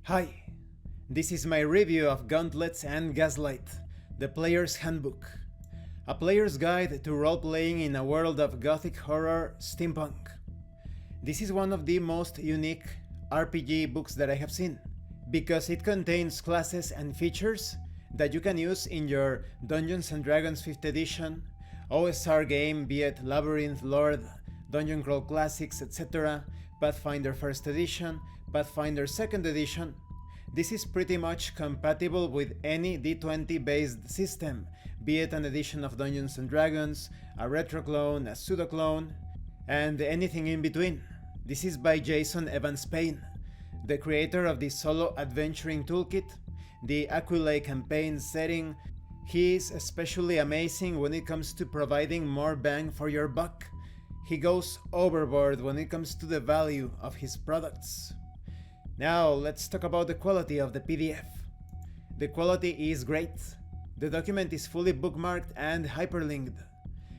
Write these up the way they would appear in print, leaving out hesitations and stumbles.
Hi, this is my review of Gauntlet and Gaslight, the player's handbook. A player's guide to role-playing in a world of gothic horror steampunk. This is one of the most unique RPG books that I have seen, because it contains classes and features that you can use in your Dungeons & Dragons 5th edition, OSR game, be it Labyrinth, Lord, Dungeon Crawl Classics, etc., Pathfinder 1st edition, Pathfinder 2nd edition. This is pretty much compatible with any D20 based system, be it an edition of Dungeons & Dragons, a retro clone, a pseudo clone, and anything in between. This is by Jason Evans Payne, the creator of the Solo Adventuring Toolkit, the Aquilae campaign setting. He is especially amazing when it comes to providing more bang for your buck. He goes overboard when it comes to the value of his products. Now let's talk about the quality of the PDF. The quality is great. The document is fully bookmarked and hyperlinked.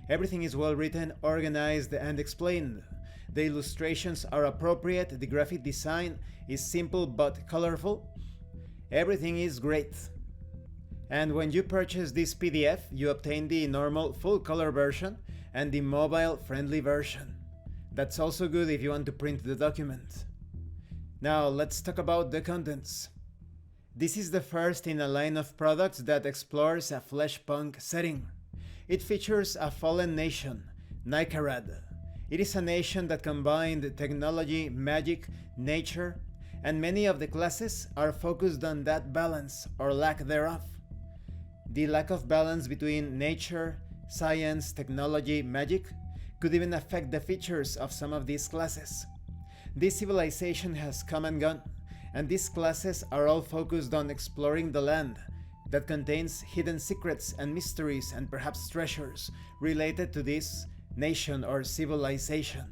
Everything is well written, organized, and explained. The illustrations are appropriate, the graphic design is simple but colorful. Everything is great. And when you purchase this PDF, you obtain the normal full color version and the mobile friendly version. That's also good if you want to print the document. Now let's talk about the contents. This is the first in a line of products that explores a fleshpunk setting. It features a fallen nation, Nykarad. It is a nation that combined technology, magic, nature, and many of the classes are focused on that balance or lack thereof. The lack of balance between nature, science, technology, magic could even affect the features of some of these classes. This civilization has come and gone, and these classes are all focused on exploring the land that contains hidden secrets and mysteries and perhaps treasures related to this nation or civilization.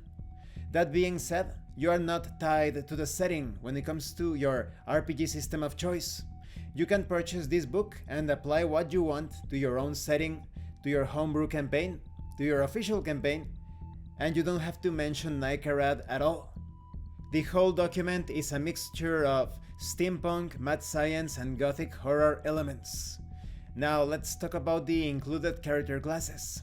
That being said, you are not tied to the setting when it comes to your RPG system of choice. You can purchase this book and apply what you want to your own setting, to your homebrew campaign, to your official campaign, and you don't have to mention Nykarad at all. The whole document is a mixture of steampunk, mad science, and gothic horror elements. Now let's talk about the included character classes.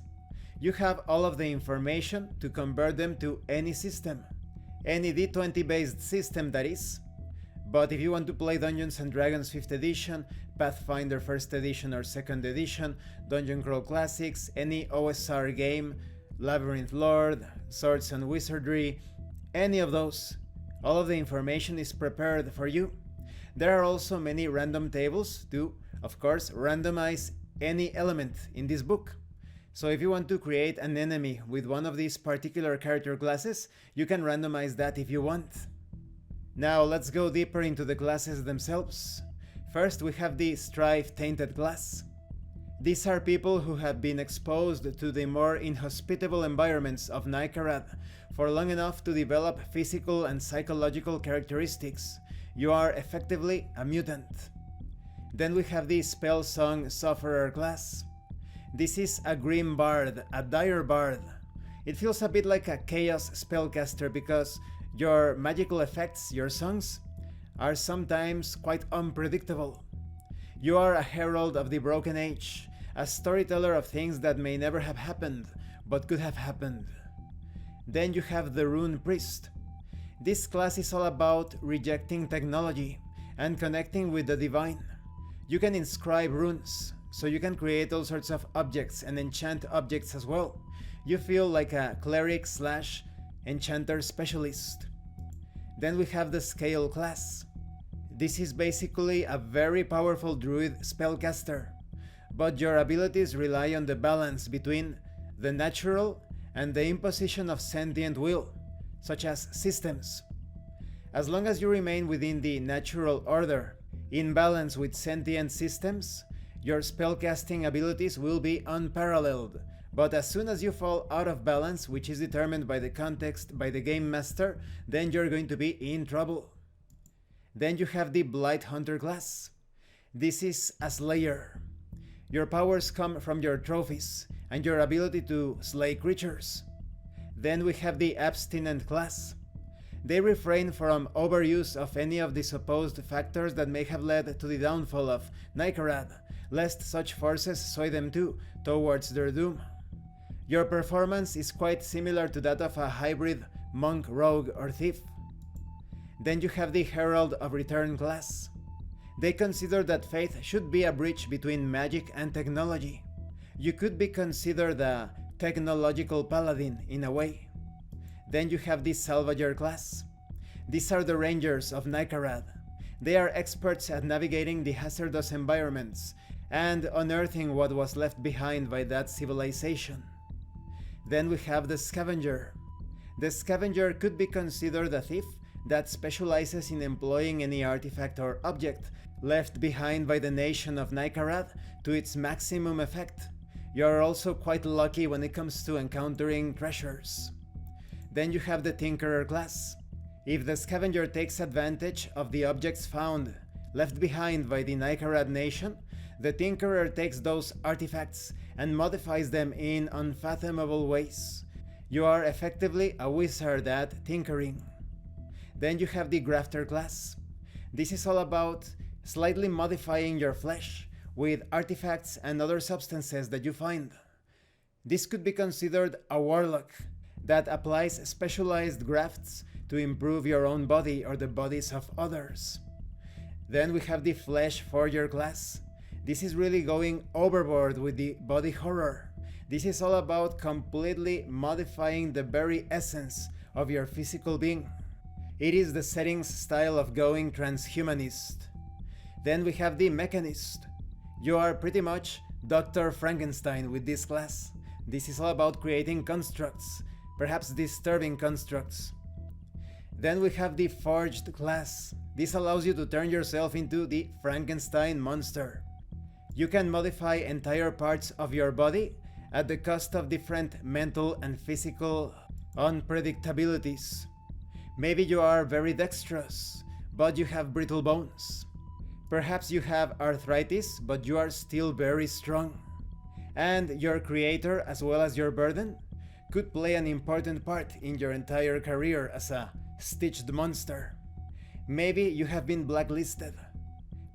You have all of the information to convert them to any system. Any D20 based system, that is. But if you want to play Dungeons & Dragons 5th edition, Pathfinder 1st edition or 2nd edition, Dungeon Crawl Classics, any OSR game, Labyrinth Lord, Swords and Wizardry, any of those, all of the information is prepared for you. There are also many random tables to, of course, randomize any element in this book. So if you want to create an enemy with one of these particular character classes, you can randomize that if you want. Now let's go deeper into the classes themselves. First, we have the Strife Tainted class. These are people who have been exposed to the more inhospitable environments of Nykarad for long enough to develop physical and psychological characteristics. You are effectively a mutant. Then we have the Spell Song Sufferer class. This is a grim bard, a dire bard. It feels a bit like a chaos spellcaster because your magical effects, your songs, are sometimes quite unpredictable. You are a herald of the Broken Age, a storyteller of things that may never have happened, but could have happened. Then you have the Rune Priest. This class is all about rejecting technology and connecting with the divine. You can inscribe runes, so you can create all sorts of objects and enchant objects as well. You feel like a cleric / enchanter specialist. Then we have the Scale class. This is basically a very powerful druid spellcaster, but your abilities rely on the balance between the natural and the imposition of sentient will, such as systems. As long as you remain within the natural order, in balance with sentient systems, your spellcasting abilities will be unparalleled. But as soon as you fall out of balance, which is determined by the context, by the game master, then you're going to be in trouble. Then you have the Blight Hunter class. This is a slayer. Your powers come from your trophies and your ability to slay creatures. Then we have the Abstinent class. They refrain from overuse of any of the supposed factors that may have led to the downfall of Nicarad, lest such forces sway them too towards their doom. Your performance is quite similar to that of a hybrid monk, rogue, or thief. Then you have the Herald of Return class. They consider that faith should be a bridge between magic and technology. You could be considered a technological paladin in a way. Then you have the Salvager class. These are the Rangers of Nicarad. They are experts at navigating the hazardous environments and unearthing what was left behind by that civilization. Then we have the Scavenger. The Scavenger could be considered a thief that specializes in employing any artifact or object left behind by the nation of Nicarad to its maximum effect. You are also quite lucky when it comes to encountering treasures. Then you have the Tinkerer class. If the Scavenger takes advantage of the objects found left behind by the Nicarad nation, the Tinkerer takes those artifacts and modifies them in unfathomable ways. You are effectively a wizard at tinkering. Then you have the Grafter class. This is all about slightly modifying your flesh with artifacts and other substances that you find. This could be considered a warlock that applies specialized grafts to improve your own body or the bodies of others. Then we have the Flesh Forger class. This is really going overboard with the body horror. This is all about completely modifying the very essence of your physical being. It is the settings style of going transhumanist. Then we have the Mechanist. You are pretty much Dr. Frankenstein with this class. This is all about creating constructs, perhaps disturbing constructs. Then we have the Forged class. This allows you to turn yourself into the Frankenstein monster. You can modify entire parts of your body at the cost of different mental and physical unpredictabilities. Maybe you are very dexterous, but you have brittle bones. Perhaps you have arthritis, but you are still very strong. And your creator, as well as your burden, could play an important part in your entire career as a stitched monster. Maybe you have been blacklisted.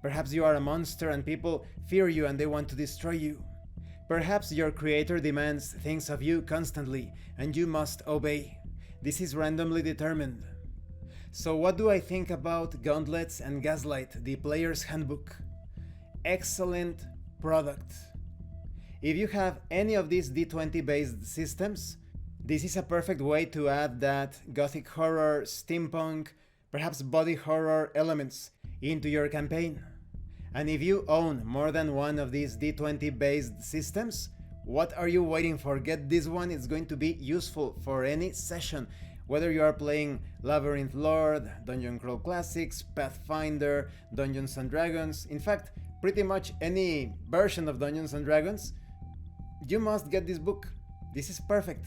Perhaps you are a monster and people fear you and they want to destroy you. Perhaps your creator demands things of you constantly and you must obey. This is randomly determined. So what do I think about Gauntlets and Gaslight, the player's handbook? Excellent product. If you have any of these D20 based systems, this is a perfect way to add that gothic horror, steampunk, perhaps body horror elements into your campaign. And if you own more than one of these D20 based systems, what are you waiting for? Get this one, it's going to be useful for any session, whether you are playing Labyrinth Lord, Dungeon Crawl Classics, Pathfinder, Dungeons and Dragons, in fact, pretty much any version of Dungeons and Dragons, you must get this book. This is perfect.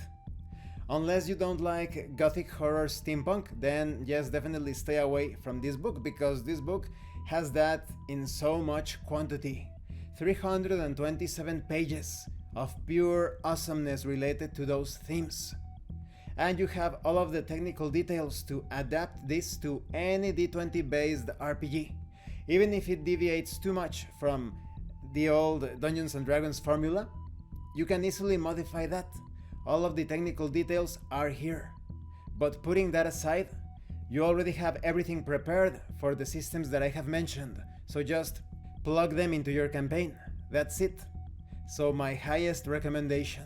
Unless you don't like gothic horror steampunk, then yes, definitely stay away from this book, because this book has that in so much quantity. 327 pages of pure awesomeness related to those themes. And you have all of the technical details to adapt this to any D20 based RPG. Even if it deviates too much from the old Dungeons and Dragons formula, you can easily modify that. All of the technical details are here. But putting that aside, you already have everything prepared for the systems that I have mentioned, so just plug them into your campaign. That's it. So my highest recommendation.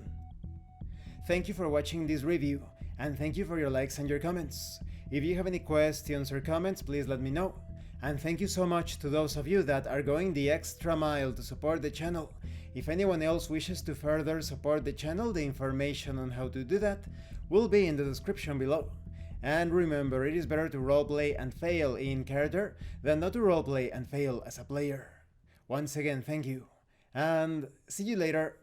Thank you for watching this review, and thank you for your likes and your comments. If you have any questions or comments, please let me know. And thank you so much to those of you that are going the extra mile to support the channel. If anyone else wishes to further support the channel, the information on how to do that will be in the description below. And remember, it is better to roleplay and fail in character than not to roleplay and fail as a player. Once again, thank you, and see you later.